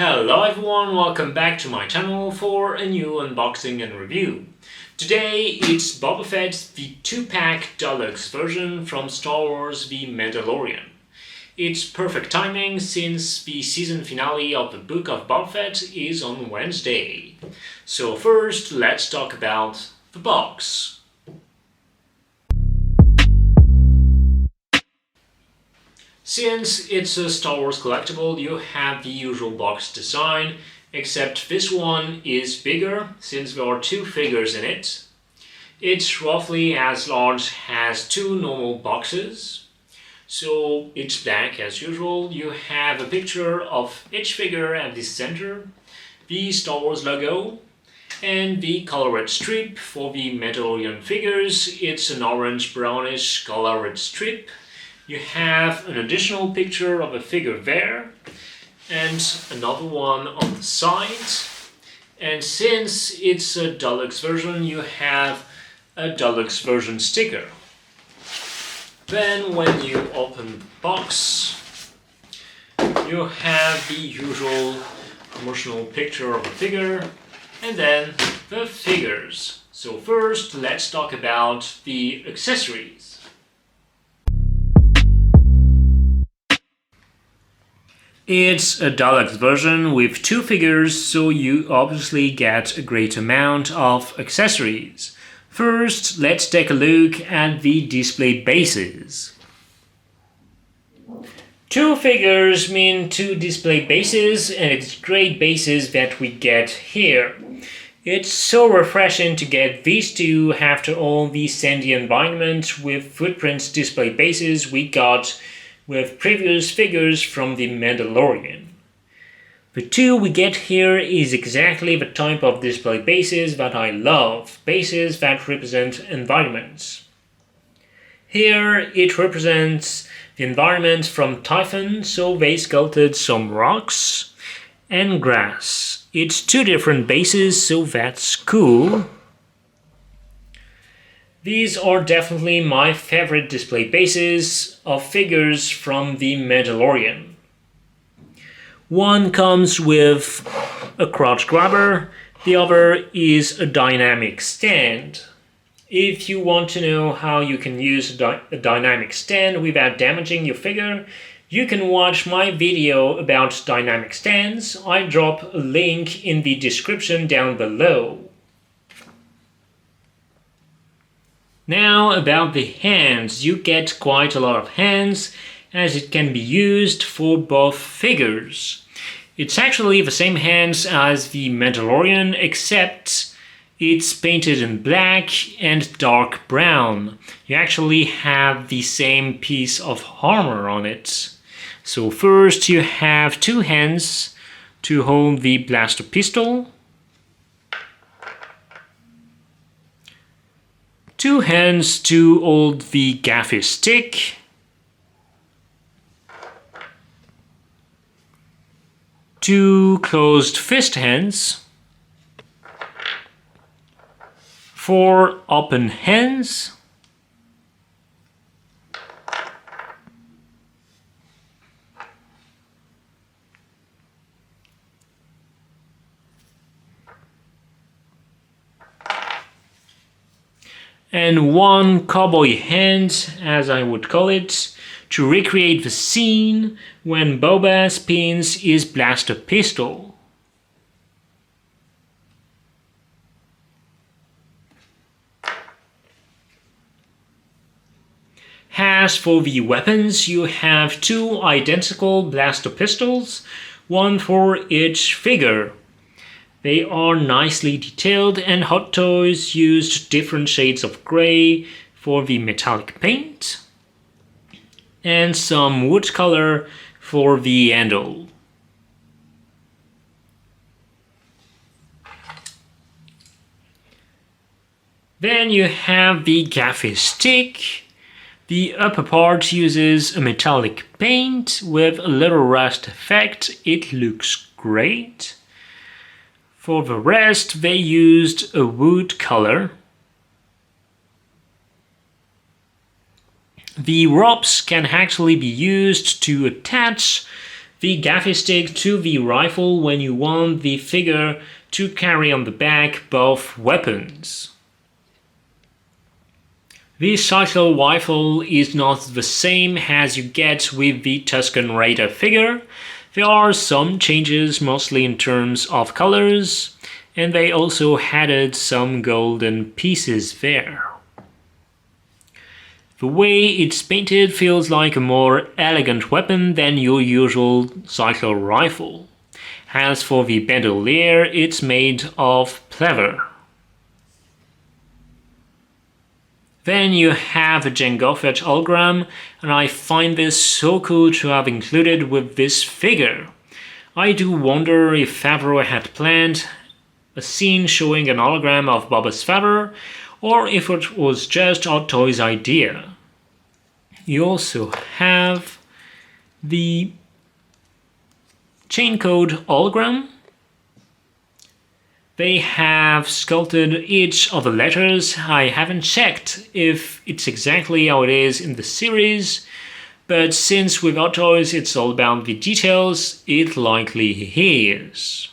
Hello everyone, welcome back to my channel for a new unboxing and review. Today it's Boba Fett, the 2-pack Deluxe version from Star Wars The Mandalorian. It's perfect timing since the season finale of the Book of Boba Fett is on Wednesday. So first, let's talk about the box. Since it's a Star Wars collectible, you have the usual box design, except this one is bigger since there are two figures in it. It's roughly as large as two normal boxes. So it's black as usual. You have a picture of each figure at the center, the Star Wars logo, and the colored strip for the Mandalorian figures. It's an orange-brownish colored strip. You have an additional picture of a figure there, and another one on the side. And since it's a deluxe version, you have a deluxe version sticker. Then when you open the box, you have the usual promotional picture of a figure, and then the figures. So first, let's talk about the accessories. It's a deluxe version with two figures, so you obviously get a great amount of accessories. First, let's take a look at the display bases. Two figures mean two display bases, and it's great bases that we get here. It's so refreshing to get these two after all the sandy environment with footprints display bases we got with previous figures from The Mandalorian. The two we get here is exactly the type of display bases that I love, bases that represent environments. Here it represents the environment from Typhon, so they sculpted some rocks and grass. It's two different bases, so that's cool. These are definitely my favorite display bases of figures from The Mandalorian. One comes with a crotch grabber, the other is a dynamic stand. If you want to know how you can use a dynamic stand without damaging your figure, you can watch my video about dynamic stands. I drop a link in the description down below. Now about the hands, you get quite a lot of hands as it can be used for both figures. It's actually the same hands as the Mandalorian, except it's painted in black and dark brown. You actually have the same piece of armor on it. So first you have two hands to hold the blaster pistol, two hands to hold the gaffi stick, two closed fist hands, four open hands, and one cowboy hand, as I would call it, to recreate the scene when Boba spins his blaster pistol. As for the weapons, you have two identical blaster pistols, one for each figure. They are nicely detailed, and Hot Toys used different shades of grey for the metallic paint and some wood color for the handle. Then you have the gaffi stick. The upper part uses a metallic paint with a little rust effect. It looks great. For the rest, they used a wood color. The ropes can actually be used to attach the gaffi stick to the rifle when you want the figure to carry on the back both weapons. The Sideshow rifle is not the same as you get with the Tusken Raider figure. There are some changes, mostly in terms of colors, and they also added some golden pieces there. The way it's painted feels like a more elegant weapon than your usual Sideshow rifle. As for the bandolier, it's made of pleather. Then you have a Jango Fett hologram, and I find this so cool to have included with this figure. I do wonder if Favreau had planned a scene showing an hologram of Boba's father, or if it was just Hot Toys' idea. You also have the chain code hologram. They have sculpted each of the letters. I haven't checked if it's exactly how it is in the series, but since with Hot Toys it's all about the details, it likely is.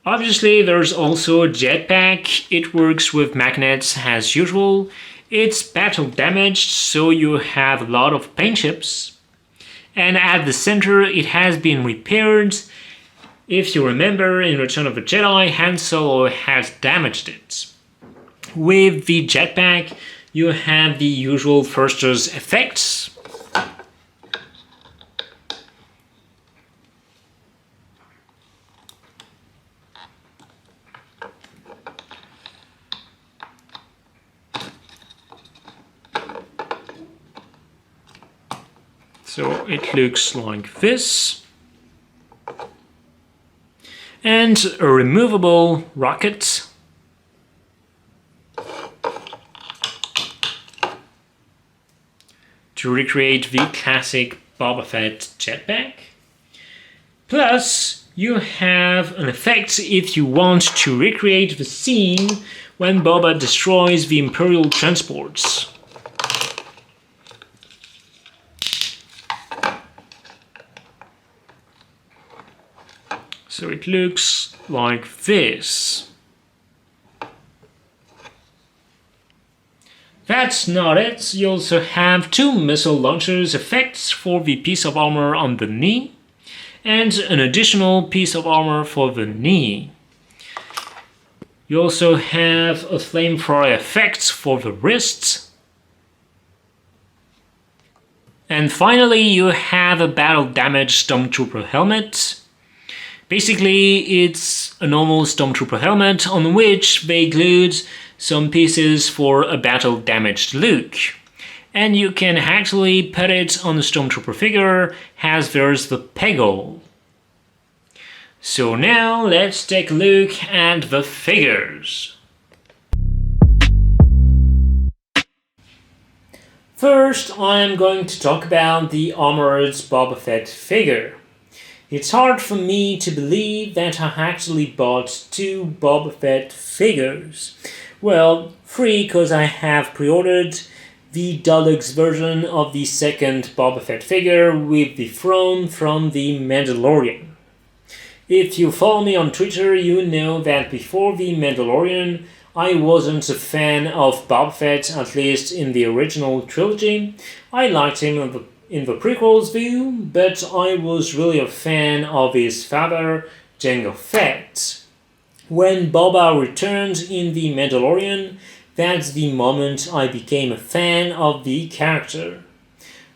Obviously, there's also a jetpack. It works with magnets as usual. It's battle damaged, so you have a lot of paint chips. And at the center, it has been repaired. If you remember, in Return of the Jedi, Han Solo has damaged it. With the jetpack, you have the usual thrusters effects. So it looks like this. And a removable rocket. To recreate the classic Boba Fett jetpack. Plus, you have an effect if you want to recreate the scene when Boba destroys the Imperial transports. So it looks like this. That's not it. You also have two missile launchers effects for the piece of armor on the knee, and an additional piece of armor for the knee. You also have a flamethrower effect for the wrists. And finally, you have a battle damaged Stormtrooper helmet. Basically, it's a normal Stormtrooper helmet on which they glued some pieces for a battle-damaged look. And you can actually put it on the Stormtrooper figure as there's the peggle. So now let's take a look at the figures. First, I'm going to talk about the Armored Boba Fett figure. It's hard for me to believe that I actually bought two Boba Fett figures. Well, three because I have pre-ordered the Deluxe version of the second Boba Fett figure with the throne from the Mandalorian. If you follow me on Twitter, you know that before the Mandalorian, I wasn't a fan of Boba Fett, at least in the original trilogy. I liked him in the prequels view, but I was really a fan of his father, Jango Fett. When Boba returned in The Mandalorian, that's the moment I became a fan of the character.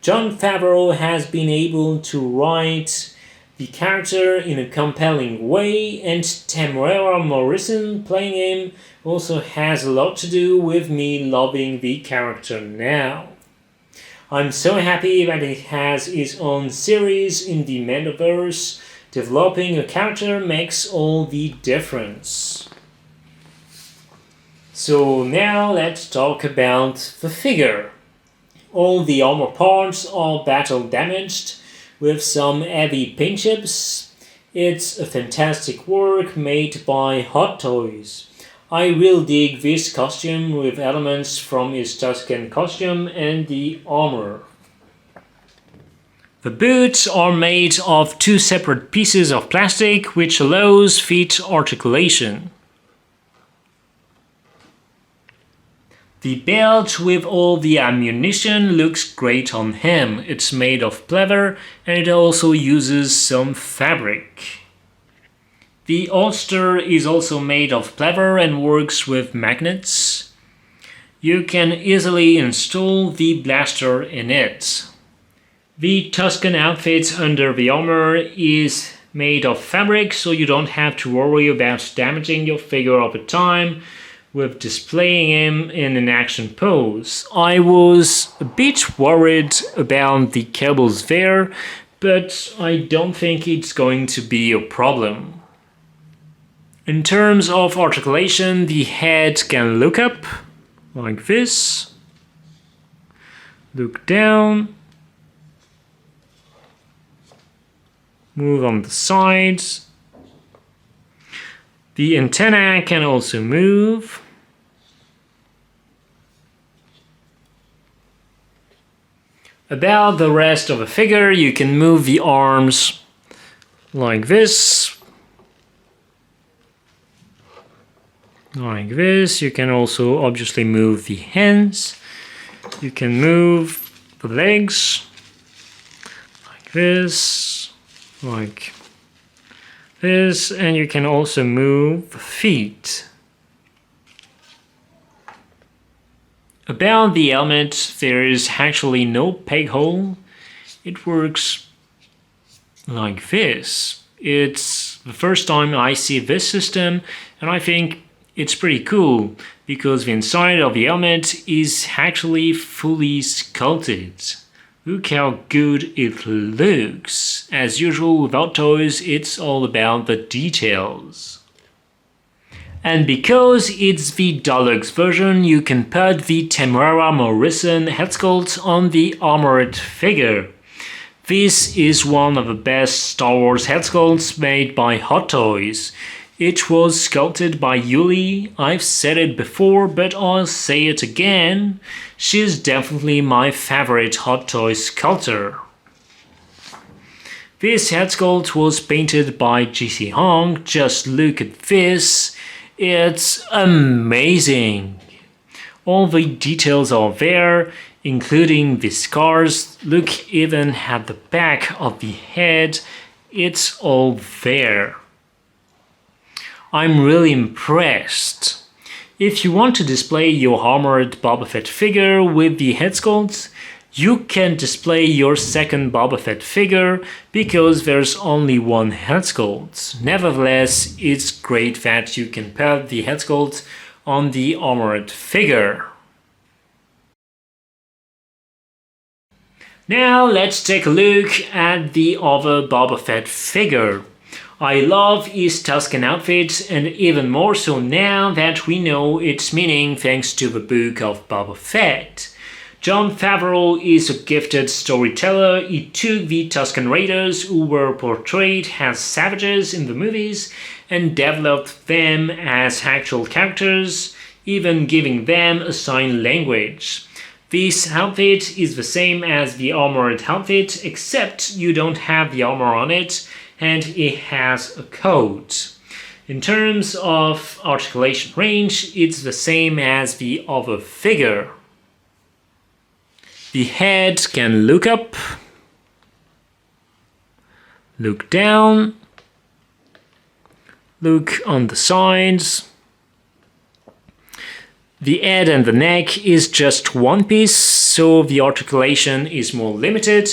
Jon Favreau has been able to write the character in a compelling way, and Temuera Morrison playing him also has a lot to do with me loving the character now. I'm so happy that he has his own series in the Mandoverse. Developing a character makes all the difference. So now let's talk about the figure. All the armor parts are battle damaged with some heavy paint chips. It's a fantastic work made by Hot Toys. I really dig this costume with elements from his Tusken costume and the armor. The boots are made of two separate pieces of plastic, which allows feet articulation. The belt with all the ammunition looks great on him. It's made of pleather and it also uses some fabric. The holster is also made of pleather and works with magnets. You can easily install the blaster in it. The Tusken outfit under the armor is made of fabric, so you don't have to worry about damaging your figure over time with displaying him in an action pose. I was a bit worried about the cables there, but I don't think it's going to be a problem. In terms of articulation, the head can look up like this, look down, move on the sides. The antenna can also move. About the rest of the figure, you can move the arms like this. Like this. You can also obviously move the hands. You can move the legs like this, like this, and you can also move the feet. About the helmet, there is actually no peg hole. It works like this. It's the first time I see this system, and I think it's pretty cool because the inside of the helmet is actually fully sculpted. Look how good it looks. As usual with Hot Toys, it's all about the details. And because it's the Deluxe version, you can put the Temuera Morrison Headsculpt on the armored figure. This is one of the best Star Wars headsculpts made by Hot Toys. It was sculpted by Yuli. I've said it before, but I'll say it again. She's definitely my favorite Hot Toys sculptor. This headsculpt was painted by JC Hong. Just look at this. It's amazing. All the details are there, including the scars. Look even at the back of the head. It's all there. I'm really impressed. If you want to display your armored Boba Fett figure with the headsculpt, you can display your second Boba Fett figure because there's only one headsculpt. Nevertheless, it's great that you can put the headsculpt on the armored figure. Now let's take a look at the other Boba Fett figure. I love his Tusken outfit, and even more so now that we know its meaning thanks to the book of Boba Fett. Jon Favreau is a gifted storyteller. He took the Tusken Raiders, who were portrayed as savages in the movies, and developed them as actual characters, even giving them a sign language. This outfit is the same as the armored outfit, except you don't have the armor on it, and it has a coat. In terms of articulation range, it's the same as the other figure. The head can look up, look down, look on the sides. The head and the neck is just one piece, so the articulation is more limited,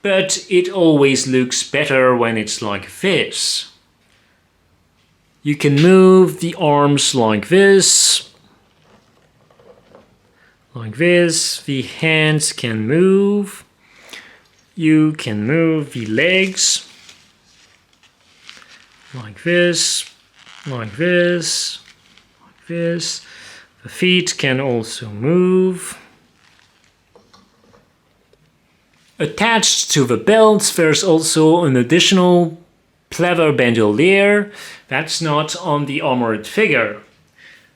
but it always looks better when it's like this. You can move the arms like this. Like this. The hands can move. You can move the legs. Like this. Like this. Like this. The feet can also move. Attached to the belt, there's also an additional pleather bandolier that's not on the armored figure.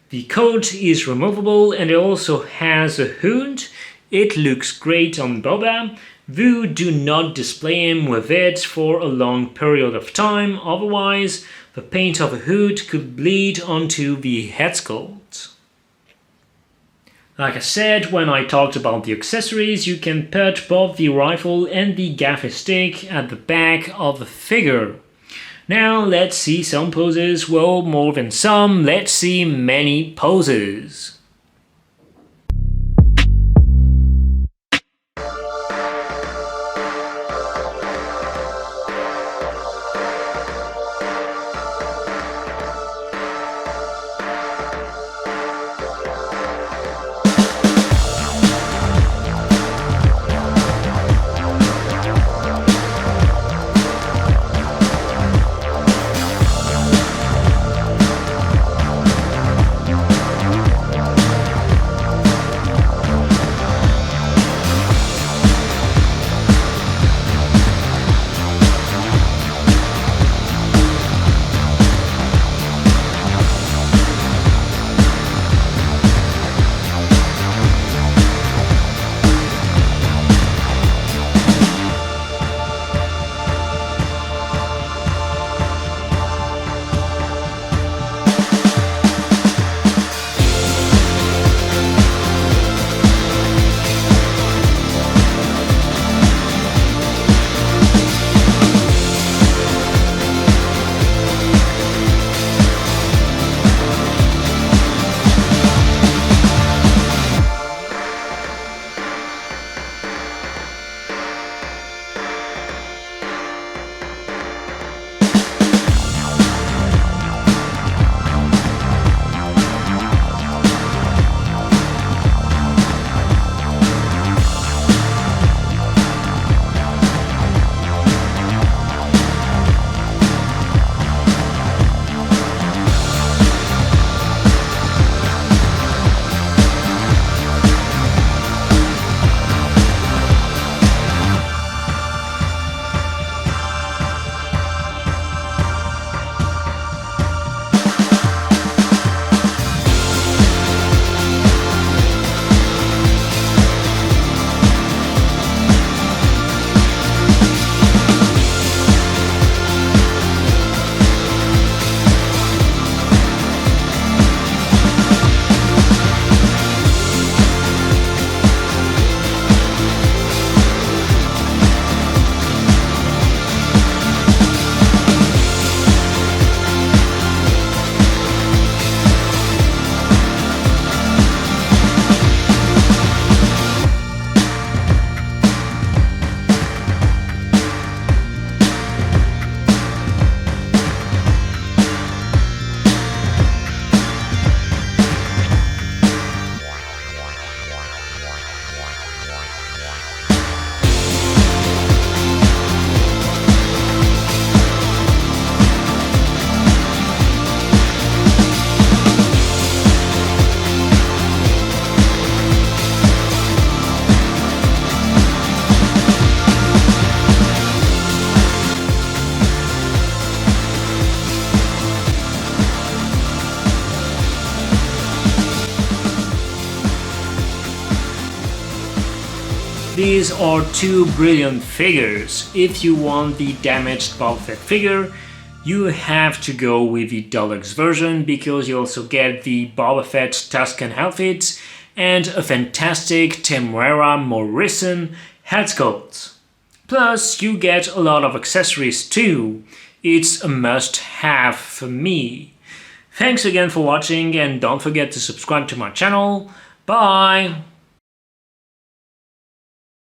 The coat is removable and it also has a hood. It looks great on Boba, Do not display him with it for a long period of time, otherwise the paint of the hood could bleed onto the headsculpt. Like I said when I talked about the accessories, you can put both the rifle and the gaffi stick at the back of the figure. Now let's see some poses, well, more than some, let's see many poses. These are two brilliant figures. If you want the damaged Boba Fett figure, you have to go with the Deluxe version because you also get the Boba Fett Tusken outfit and a fantastic Temuera Morrison Headsculpt. Plus, you get a lot of accessories too. It's a must-have for me. Thanks again for watching and don't forget to subscribe to my channel. Bye!